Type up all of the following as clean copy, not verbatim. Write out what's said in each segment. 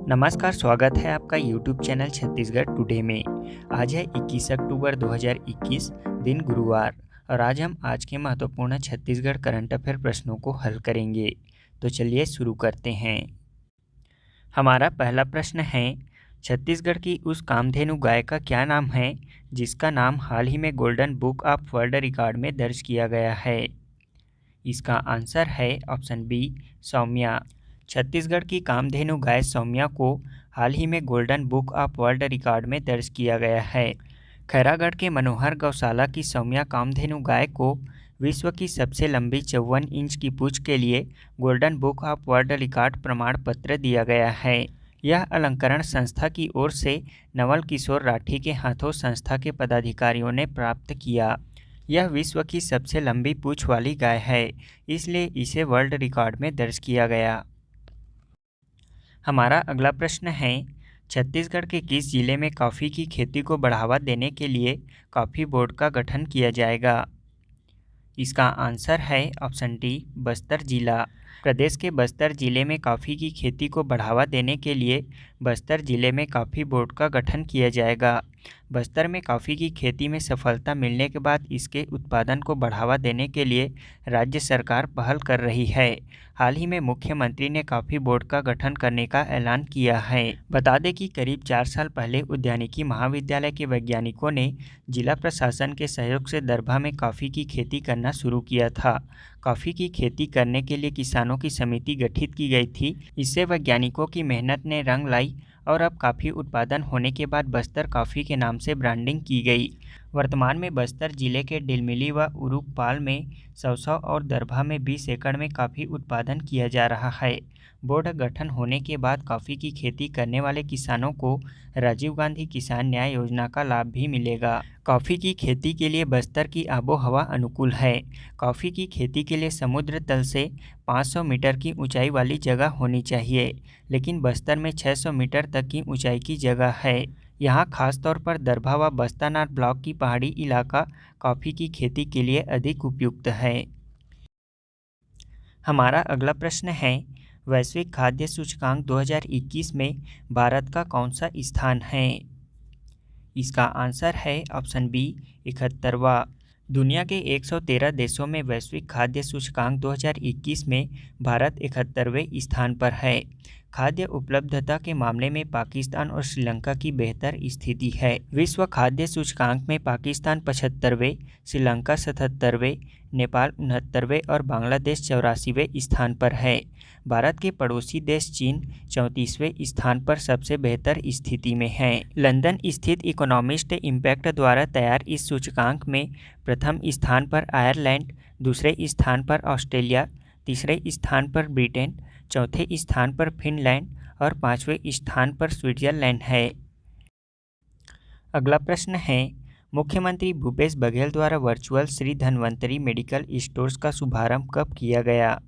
नमस्कार, स्वागत है आपका YouTube चैनल छत्तीसगढ़ टुडे में। आज है 21 अक्टूबर 2021, दिन गुरुवार, और आज के महत्वपूर्ण छत्तीसगढ़ करंट अफेयर प्रश्नों को हल करेंगे। तो चलिए शुरू करते हैं। हमारा पहला प्रश्न है, छत्तीसगढ़ की उस कामधेनु गाय का क्या नाम है जिसका नाम हाल ही में golden book of world record में दर्ज किया गया है? इसका आंसर है ऑप्शन बी, सौम्या। छत्तीसगढ़ की कामधेनु गाय सौम्या को हाल ही में golden book of world record में दर्ज किया गया है। खैरागढ़ के मनोहर गौशाला की सौम्या कामधेनु गाय को विश्व की सबसे लंबी 54 इंच की पूंछ के लिए golden book of world record प्रमाण पत्र दिया गया है। यह अलंकरण संस्था की ओर से नवल किशोर राठी के हाथों संस्था के पदाधिकारियों ने प्राप्त किया। यह विश्व की सबसे लंबी पूंछ वाली गाय है, इसलिए इसे वर्ल्ड रिकॉर्ड में दर्ज किया गया। हमारा अगला प्रश्न है, छत्तीसगढ़ के किस जिले में कॉफ़ी की खेती को बढ़ावा देने के लिए कॉफ़ी बोर्ड का गठन किया जाएगा? इसका आंसर है ऑप्शन डी, बस्तर जिला। प्रदेश के बस्तर जिले में कॉफ़ी की खेती को बढ़ावा देने के लिए बस्तर जिले में कॉफ़ी बोर्ड का गठन किया जाएगा। बस्तर में कॉफ़ी की खेती में सफलता मिलने के बाद इसके उत्पादन को बढ़ावा देने के लिए राज्य सरकार पहल कर रही है। हाल ही में मुख्यमंत्री ने कॉफ़ी बोर्ड का गठन करने का ऐलान किया है। बता दें कि करीब 4 साल पहले उद्यानिकी महाविद्यालय के वैज्ञानिकों ने जिला प्रशासन के सहयोग से दरभा में कॉफ़ी की खेती करना शुरू किया था। कॉफ़ी की खेती करने के लिए किसानों की समिति गठित की गई थी। इससे वैज्ञानिकों की मेहनत ने रंग लाई और अब काफ़ी उत्पादन होने के बाद बस्तर कॉफ़ी के नाम से ब्रांडिंग की गई। वर्तमान में बस्तर जिले के डिलमिली व उरुकपाल में 100 और दरभा में 20 एकड़ में कॉफ़ी उत्पादन किया जा रहा है। बोर्ड गठन होने के बाद कॉफ़ी की खेती करने वाले किसानों को राजीव गांधी किसान न्याय योजना का लाभ भी मिलेगा। कॉफ़ी की खेती के लिए बस्तर की आबो हवा अनुकूल है। कॉफ़ी की खेती के लिए समुद्र तल से 500 मीटर की ऊंचाई वाली जगह होनी चाहिए, लेकिन बस्तर में 600 मीटर तक की ऊंचाई की जगह है। यहाँ खासतौर पर दरभा व बस्तानार ब्लॉक की पहाड़ी इलाका कॉफ़ी की खेती के लिए अधिक उपयुक्त है। हमारा अगला प्रश्न है, वैश्विक खाद्य सूचकांक 2021 में भारत का कौन सा स्थान है? इसका आंसर है ऑप्शन बी, 71वां। दुनिया के 113 देशों में वैश्विक खाद्य सूचकांक 2021 में भारत 71वें स्थान पर है। खाद्य उपलब्धता के मामले में पाकिस्तान और श्रीलंका की बेहतर स्थिति है। विश्व खाद्य सूचकांक में पाकिस्तान 75वें, श्रीलंका 77वें, नेपाल 69वें और बांग्लादेश 84वें स्थान पर है। भारत के पड़ोसी देश चीन 34वें स्थान पर सबसे बेहतर स्थिति में है। लंदन स्थित इकोनॉमिस्ट इम्पैक्ट द्वारा तैयार इस सूचकांक में प्रथम स्थान पर आयरलैंड, दूसरे स्थान पर ऑस्ट्रेलिया, तीसरे स्थान पर ब्रिटेन, चौथे स्थान पर फिनलैंड और 5वें स्थान पर स्विट्जरलैंड है। अगला प्रश्न है, मुख्यमंत्री भूपेश बघेल द्वारा virtual Shri Dhanvantari medical stores का शुभारंभ कब किया गया?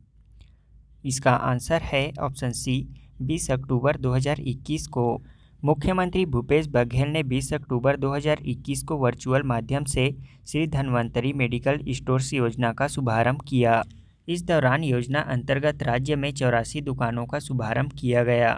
इसका आंसर है ऑप्शन सी, 20 अक्टूबर 2021 को। मुख्यमंत्री भूपेश बघेल ने 20 अक्टूबर 2021 को वर्चुअल माध्यम से श्री धन्वंतरी मेडिकल स्टोर्स योजना का शुभारंभ किया। इस दौरान योजना अंतर्गत राज्य में 84 दुकानों का शुभारंभ किया गया।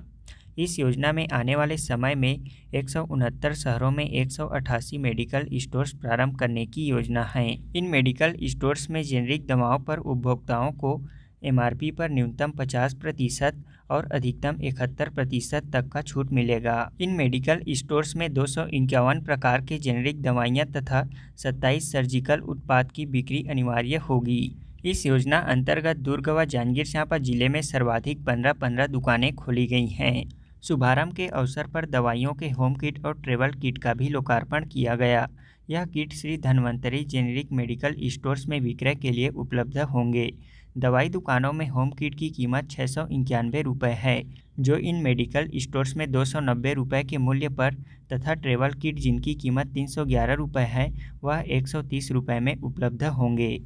इस योजना में आने वाले समय में 169 शहरों में 188 मेडिकल स्टोर्स प्रारंभ करने की योजना है। इन मेडिकल स्टोर्स में जेनरिक दवाओं पर उपभोक्ताओं को MRP पर न्यूनतम 50% और अधिकतम 71% तक का छूट मिलेगा। इन मेडिकल स्टोर्स में 251 प्रकार के जेनरिक दवाइयाँ तथा 27 सर्जिकल उत्पाद की बिक्री अनिवार्य होगी। इस योजना अंतर्गत दुर्ग व जांजगीर चांपा जिले में सर्वाधिक 15-15 दुकानें खोली गई हैं। शुभारंभ के अवसर पर दवाइयों के होम किट और ट्रेवल किट का भी लोकार्पण किया गया। यह kit Shri Dhanvantari generic medical stores में विक्रय के लिए उपलब्ध होंगे। दवाई दुकानों में होम किट की कीमत 691 रुपये है, जो इन मेडिकल स्टोर्स में 290 रुपये के मूल्य पर तथा ट्रेवल किट जिनकी कीमत 311 रुपये है वह 130 रुपये में उपलब्ध होंगे।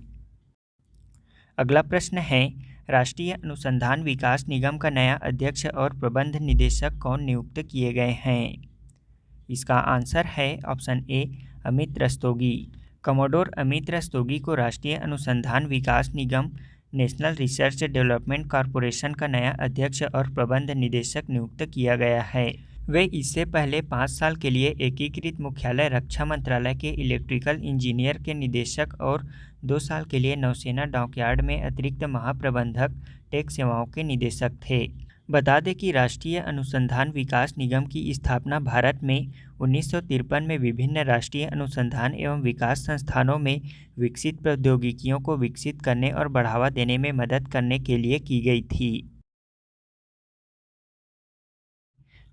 अगला प्रश्न है, राष्ट्रीय अनुसंधान विकास निगम का नया अध्यक्ष और प्रबंध निदेशक कौन नियुक्त किए गए हैं? इसका आंसर है option A, Amit Rastogi. Commodore Amit Rastogi को राष्ट्रीय अनुसंधान विकास निगम नेशनल रिसर्च डेवलपमेंट कॉरपोरेशन का नया अध्यक्ष और प्रबंध निदेशक नियुक्त किया गया है। वे इससे पहले 5 साल के लिए एकीकृत मुख्यालय रक्षा मंत्रालय के इलेक्ट्रिकल इंजीनियर के निदेशक और 2 साल के लिए नौसेना डॉकयार्ड में अतिरिक्त महाप्रबंधक टेक सेवाओं के निदेशक थे। बता दें कि राष्ट्रीय अनुसंधान विकास निगम की स्थापना भारत में 1953 में विभिन्न राष्ट्रीय अनुसंधान एवं विकास संस्थानों में विकसित प्रौद्योगिकियों को विकसित करने और बढ़ावा देने में मदद करने के लिए की गई थी।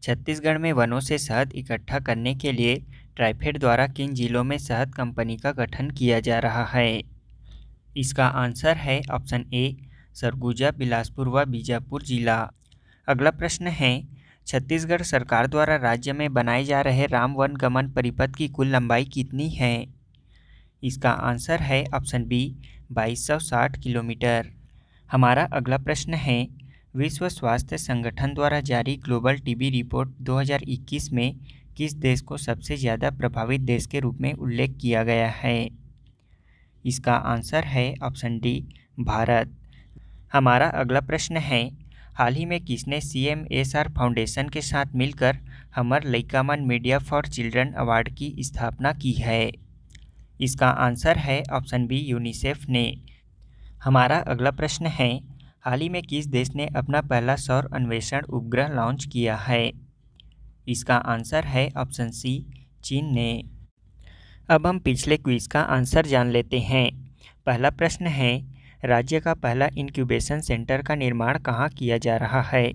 छत्तीसगढ़ में वनों से शहद इकट्ठा करने के लिए ट्राइफेड द्वारा किन जिलों में शहद कंपनी का गठन किया जा रहा है? इसका आंसर है ऑप्शन ए, सरगुजा, बिलासपुर व बीजापुर जिला। अगला प्रश्न है, छत्तीसगढ़ सरकार द्वारा राज्य में बनाए जा रहे राम वनगमन परिपथ की कुल लंबाई कितनी है? इसका आंसर है ऑप्शन बी, 2260 किलोमीटर। हमारा अगला प्रश्न है, विश्व स्वास्थ्य संगठन द्वारा जारी ग्लोबल टीबी रिपोर्ट 2021 में किस देश को सबसे ज़्यादा प्रभावित देश के रूप में उल्लेख किया गया है? इसका आंसर है ऑप्शन डी, भारत। हमारा अगला प्रश्न है, हाल ही में किसने CMSR फाउंडेशन के साथ मिलकर हमर लइकामन मीडिया फॉर चिल्ड्रन अवार्ड की स्थापना की है? इसका आंसर है ऑप्शन बी, यूनिसेफ ने। हमारा अगला प्रश्न है, हाल ही में किस देश ने अपना पहला सौर अन्वेषण उपग्रह लॉन्च किया है? इसका आंसर है ऑप्शन सी, चीन ने। अब हम पिछले क्विज का आंसर जान लेते हैं। पहला प्रश्न है, राज्य का पहला इंक्यूबेशन सेंटर का निर्माण कहाँ किया जा रहा है?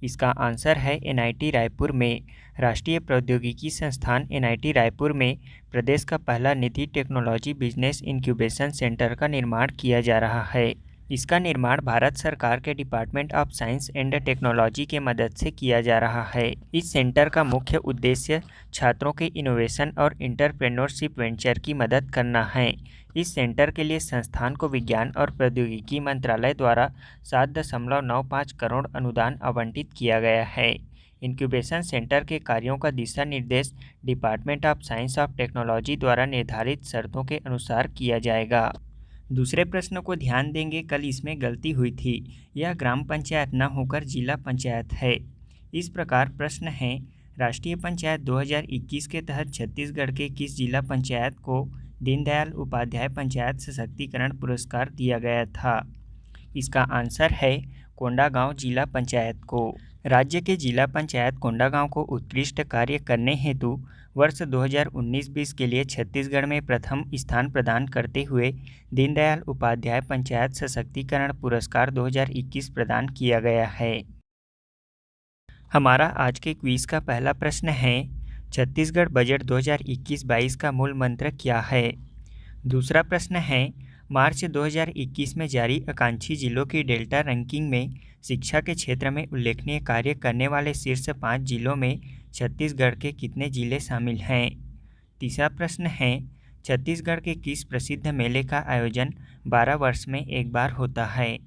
इसका आंसर है NIT रायपुर में। राष्ट्रीय प्रौद्योगिकी संस्थान NIT रायपुर में प्रदेश का पहला निधि टेक्नोलॉजी बिजनेस इंक्यूबेशन सेंटर का निर्माण किया जा रहा है। इसका निर्माण भारत सरकार के department of science and technology के मदद से किया जा रहा है। इस सेंटर का मुख्य उद्देश्य छात्रों के इनोवेशन और इंटरप्रेन्योरशिप वेंचर की मदद करना है। इस सेंटर के लिए संस्थान को विज्ञान और प्रौद्योगिकी मंत्रालय द्वारा 7.95 करोड़ अनुदान आवंटित किया गया है। इंक्यूबेशन सेंटर के कार्यों का दिशा निर्देश department of science of technology द्वारा निर्धारित शर्तों के अनुसार किया जाएगा। दूसरे प्रश्न को ध्यान देंगे, कल इसमें गलती हुई थी। यह ग्राम पंचायत न होकर जिला पंचायत है। इस प्रकार प्रश्न है, राष्ट्रीय पंचायत 2021 के तहत छत्तीसगढ़ के किस जिला पंचायत को दीनदयाल उपाध्याय पंचायत सशक्तिकरण पुरस्कार दिया गया था? इसका आंसर है कोंडागांव जिला पंचायत को। राज्य के जिला पंचायत कोंडागांव को उत्कृष्ट कार्य करने हेतु वर्ष 2019-20 के लिए छत्तीसगढ़ में प्रथम स्थान प्रदान करते हुए दीनदयाल उपाध्याय पंचायत सशक्तिकरण पुरस्कार 2021 प्रदान किया गया है। हमारा आज के क्विज का पहला प्रश्न है, छत्तीसगढ़ बजट 2021-22 का मूल मंत्र क्या है? दूसरा प्रश्न है, मार्च 2021 में जारी आकांक्षी जिलों की डेल्टा रैंकिंग में शिक्षा के क्षेत्र में उल्लेखनीय कार्य करने वाले शीर्ष 5 जिलों में छत्तीसगढ़ के कितने जिले शामिल हैं? तीसरा प्रश्न है, छत्तीसगढ़ के किस प्रसिद्ध मेले का आयोजन 12 वर्ष में एक बार होता है?